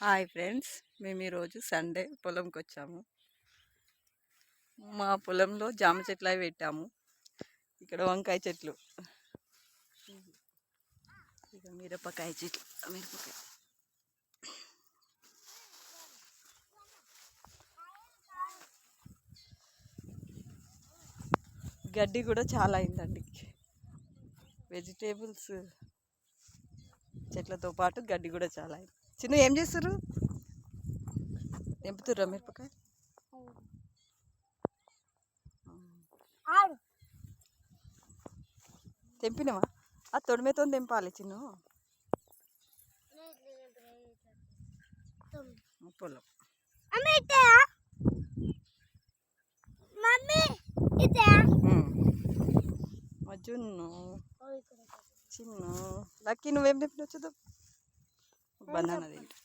Hi friends, మేము ఈరోజు Sunday పొలంకి వచ్చాము. మా పొలంలో జామ చెట్లు అవి పెట్టాము. ఇక్కడ వంకాయ చెట్లు, ఇక మిరపకాయ చెట్లు. గడ్డి కూడా చాలా అయిందండి. వెజిటేబుల్స్ చెట్లతో పాటు గడ్డి కూడా చాలా అయింది. చిన్న ఏం చేస్తారు? తెంపుతుర్రా మిరపకాయ? తెంపినవా? ఆ తొడిమేతో తెంపాలి చిన్న. పొలం మజ్జున్ను చిన్న లక్కీ నువ్వేం తెంపిన చూద్దాం. బనానా తింటా.